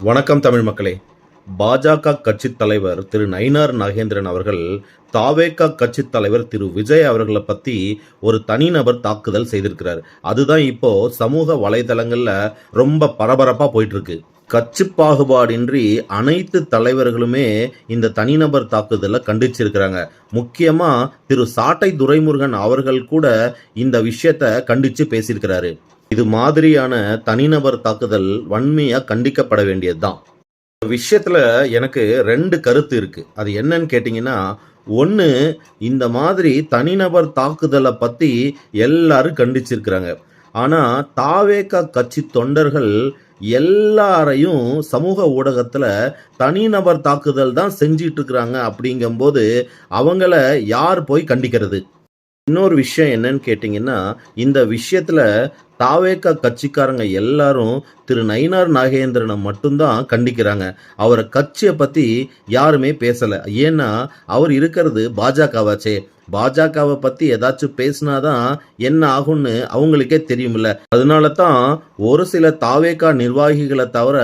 வணக்கம் தமிழ் மக்களே. பாஜக கட்சித் தலைவர் திரு நயினார் நாகேந்திரன் அவர்கள் தாவேகா கட்சித் தலைவர் திரு விஜய் அவர்களை பத்தி ஒரு தனிநபர் தாக்குதல் செய்திருக்கிறார். அதுதான் இப்போ சமூக வலைதளங்கள்ல ரொம்ப பரபரப்பா போயிட்டு இருக்கு. கட்சி பாகுபாடின்றி அனைத்து தலைவர்களுமே இந்த தனிநபர் தாக்குதலை கண்டிச்சிருக்கிறாங்க. முக்கியமா திரு சாட்டை துரைமுருகன் அவர்கள் கூட இந்த விஷயத்த கண்டிச்சு பேசியிருக்கிறாரு. இது மாதிரியான தனிநபர் தாக்குதல் வன்மையா கண்டிக்கப்பட வேண்டியதுதான். விஷயத்துல எனக்கு 2 கருத்து இருக்கு. அது என்னன்னு கேட்டீங்கன்னா, ஒண்ணு, இந்த மாதிரி தனிநபர் தாக்குதலை பத்தி எல்லாரும் கண்டிச்சிருக்கிறாங்க. ஆனா தாவேகா கட்சி தொண்டர்கள் எல்லாரையும் சமூக ஊடகத்துல தனிநபர் தாக்குதல் தான் செஞ்சிட்டு இருக்கிறாங்க. அப்படிங்கும்போது அவங்கள யார் போய் கண்டிக்கிறது? இன்னொரு விஷயம் என்னன்னு கேட்டிங்கன்னா, இந்த விஷயத்துல தாவேகா கட்சிக்காரங்க எல்லாரும் திரு நயினார் நாகேந்திரனை மட்டும்தான் கண்டிக்கிறாங்க. அவரை கட்சியை பத்தி யாருமே பேசல. ஏன்னா அவர் இருக்கிறது பாஜகவாச்சே. பாஜகவை பத்தி ஏதாச்சும் பேசினாதான் என்ன ஆகும்னு அவங்களுக்கே தெரியுமில்ல. அதனால தான் ஒரு சில தாவேகா நிர்வாகிகளை தவிர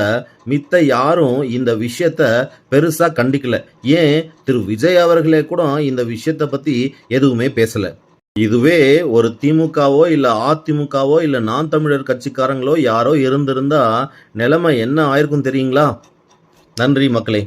மித்த யாரும் இந்த விஷயத்த பெருசா கண்டிக்கல. ஏன் திரு விஜய் அவர்களே கூட இந்த விஷயத்தை பத்தி எதுவுமே பேசல. இதுவே ஒரு திமுகவோ இல்ல அதிமுகவோ இல்ல நாம் தமிழர் கட்சிக்காரங்களோ யாரோ இருந்திருந்தா நிலைமை என்ன ஆயிருக்கும் தெரியுங்களா? நன்றி மக்களே.